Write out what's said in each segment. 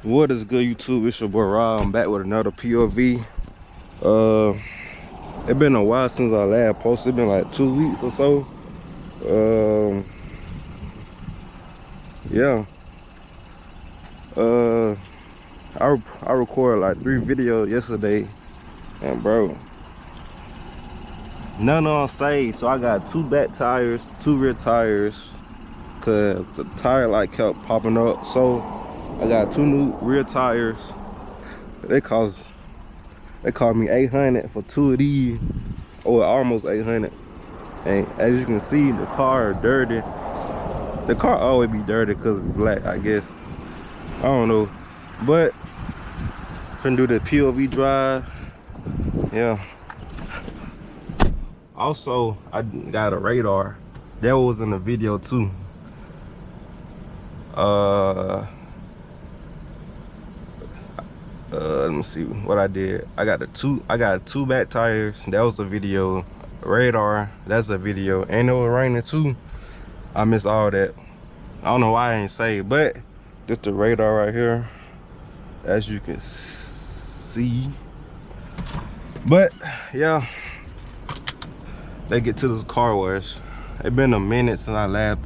What is good, YouTube? It's your boy Rob. I'm back with another POV. It's been a while since I last posted. It's been like 2 weeks or so. Yeah. I recorded like 3 videos yesterday, and bro, none on saved. So I got 2 back tires, 2 rear tires, cause the tire light kept popping up. So I got 2 new rear tires. They cost me 800 for 2 of these, or almost 800. And as you can see, the car is dirty. The car always be dirty because it's black, I guess. I don't know. But gonna do the POV drive. Yeah. Also, I got a radar. That was in the video too. Let me see what I did. I got 2 back tires. That was a video. Radar, that's a video. And it was raining too. I missed all that. I don't know why I ain't say, but just the radar right here, as you can see. But yeah, they get to this car wash. It been a minute since I last.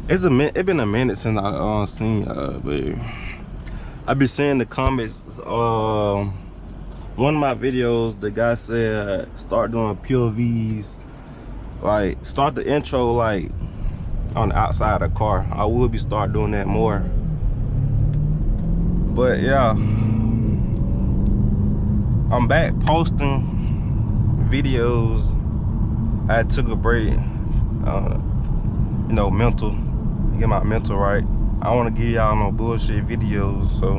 It been a minute since I seen but I be seeing the comments. One of my videos, the guy said start doing POVs, like start the intro like on the outside of the car. I will be start doing that more. But yeah, I'm back posting videos. I took a break, you know, get my mental right. I don't want to give y'all no bullshit videos, so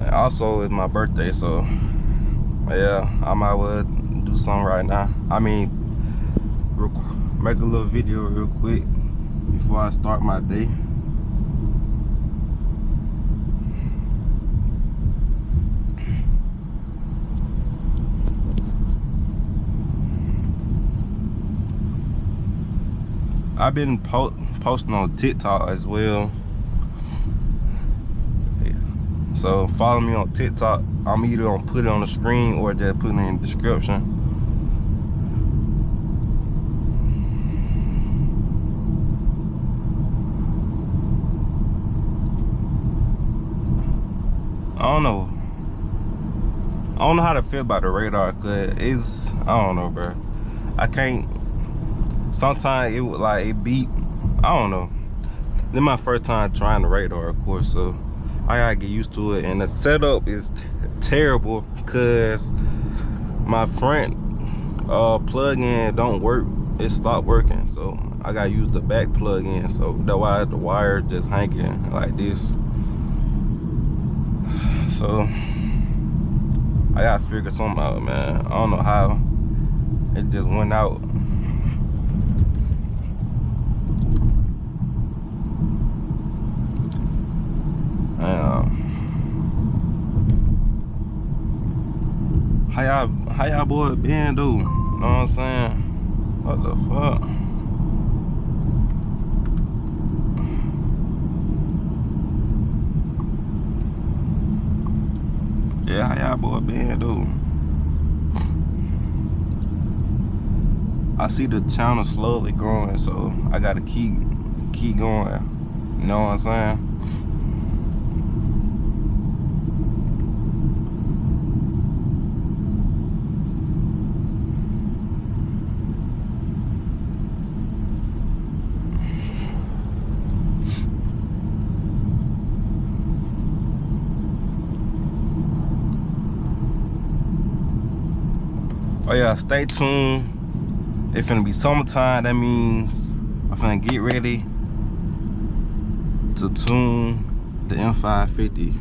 and also it's my birthday, so yeah, I might well do something right now. I mean, make a little video real quick before I start my day. I've been posting on TikTok as well. So follow me on TikTok. I'm either gonna put it on the screen or just put it in the description. I don't know how to feel about the radar, cause it's, I don't know, bro. I can't. Sometimes it would like it beep. I don't know. This is my first time trying the radar, of course, so I gotta get used to it. And the setup is terrible because my front plug-in don't work. It stopped working, so I gotta use the back plug-in. So that's why the wire just hanging like this. So I gotta figure something out, man. I don't know how. It just went out. How y'all boy been, dude? You know what I'm saying? What the fuck? Yeah, how y'all boy been, dude? I see the channel slowly growing, so I gotta keep going. You know what I'm saying? Oh yeah, stay tuned. It's finna be summertime. That means I'm finna get ready to tune the M550.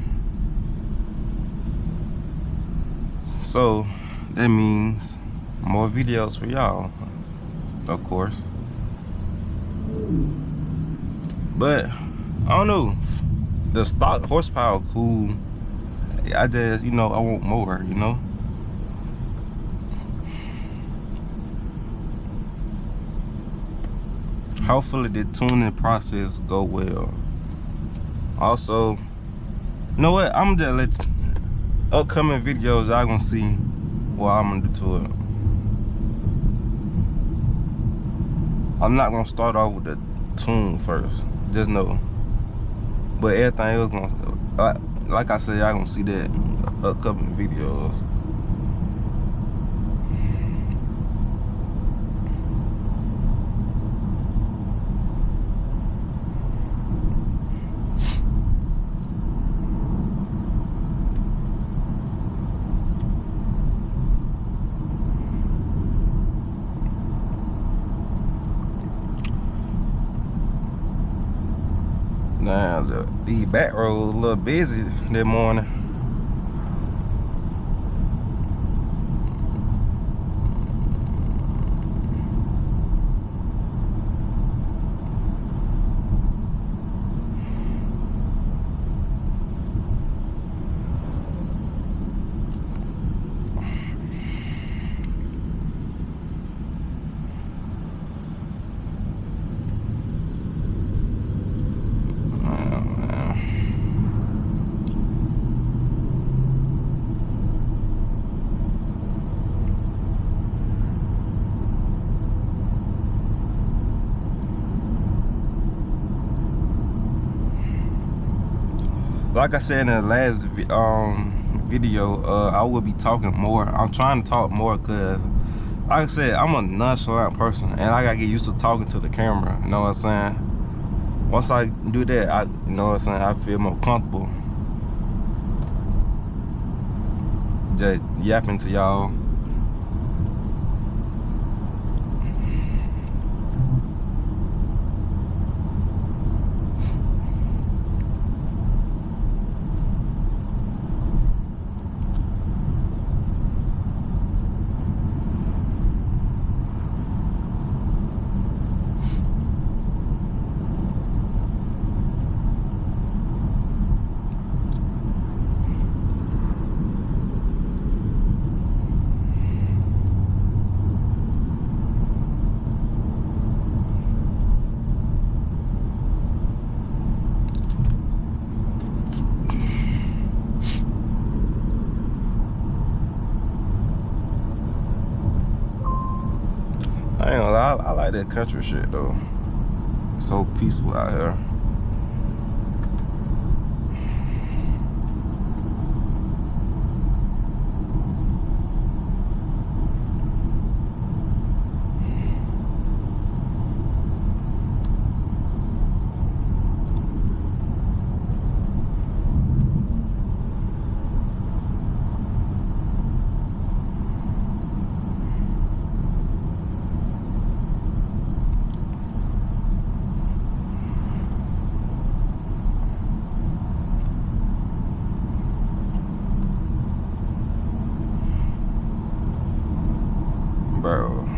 So that means more videos for y'all, of course. But I don't know, the stock horsepower cool. I just, you know, I want more, you know. hopefully the tuning process go well. Also, you know what? I'm just let you, upcoming videos y'all gonna see what I'm gonna do to it. I'm not gonna start off with the tune first, just know. But everything else gonna, like I said, y'all gonna see that upcoming videos. Now these back roads a little busy this morning. Like I said in the last video, I will be talking more. I'm trying to talk more because, like I said, I'm a nonchalant person, and I gotta get used to talking to the camera. You know what I'm saying? Once I do that, you know what I'm saying, I feel more comfortable just yapping to y'all. I ain't gonna lie, I like that country shit though. It's so peaceful out here. Bro.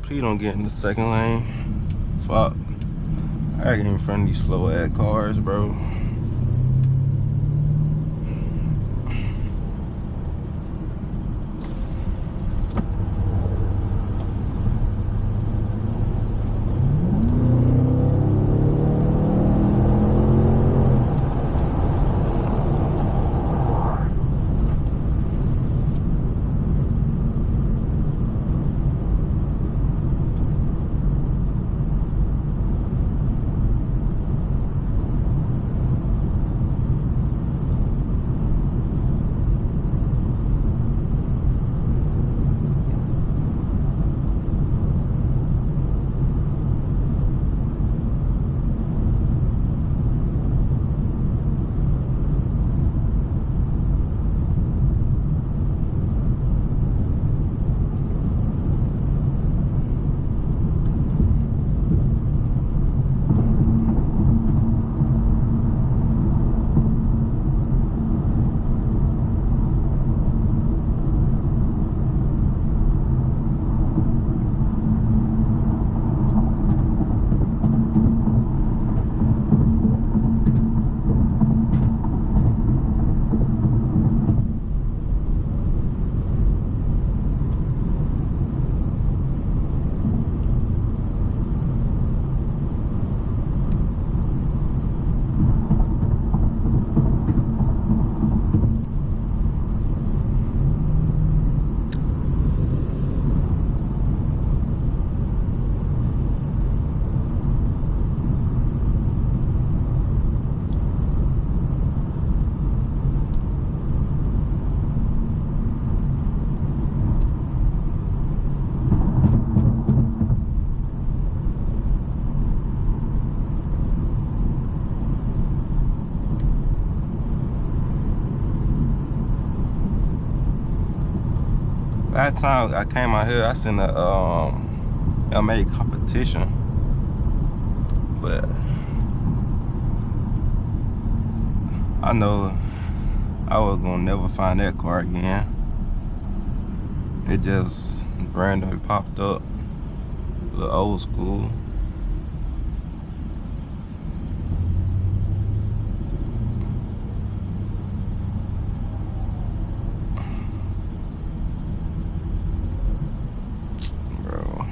Please don't get in the second lane. Fuck. I gotta get in front of these slow ass cars, bro. Last time I came out here, I seen a M8 competition, but I know I was gonna never find that car again. It just randomly popped up, a little old school. Bro.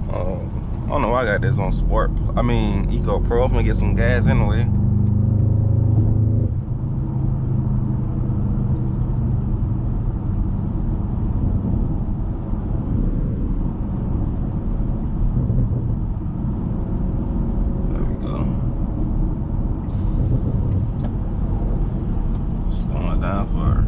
I don't know why I got this on Sport. I mean, Eco Pro. I'm gonna get some gas anyway. There we go. Slowing it down for her.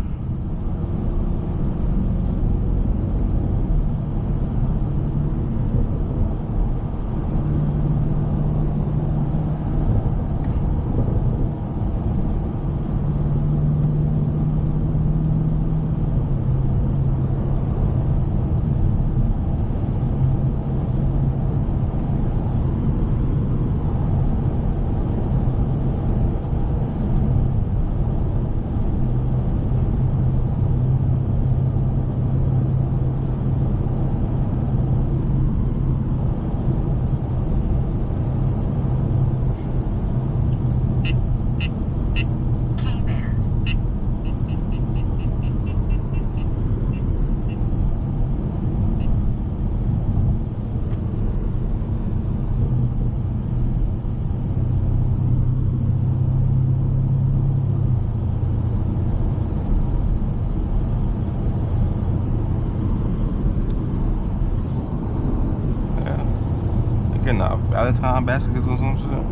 Getting Valentine baskets or some shit.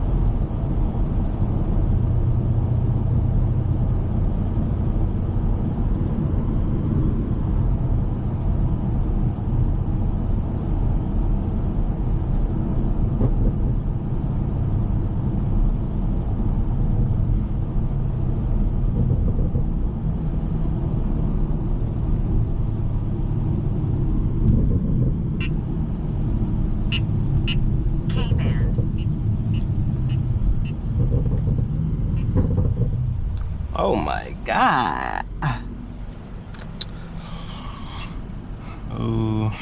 Oh my God. Oh.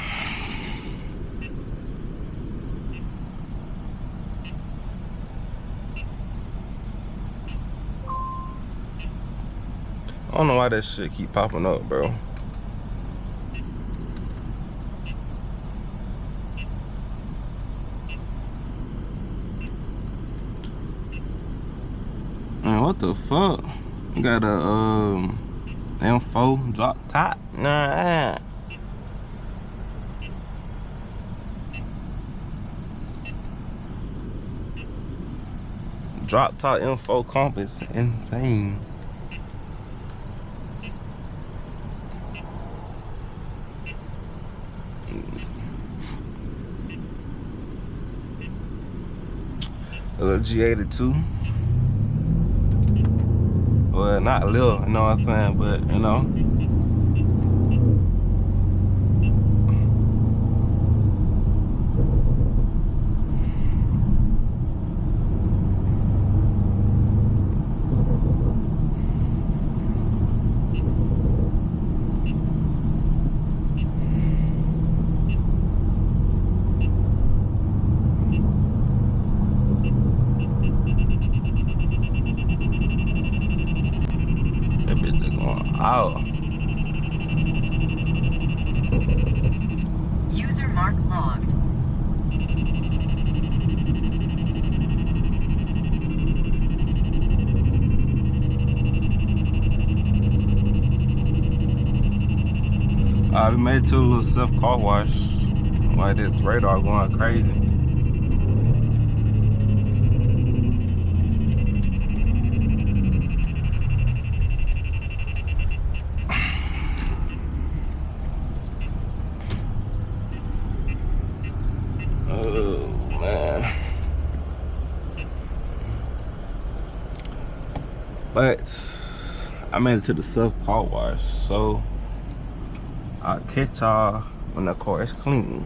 I don't know why that shit keep popping up, bro. Man, what the fuck? You got a M4 drop top? Nah. Drop top M4 comp is insane. A little G82. Well, not a little, you know what I'm saying, but you know. Oh. User mark logged. We made it to a little self car wash. Why this radar going crazy? Oh man. But I made it to the self car wash, so I'll catch y'all when the car is clean.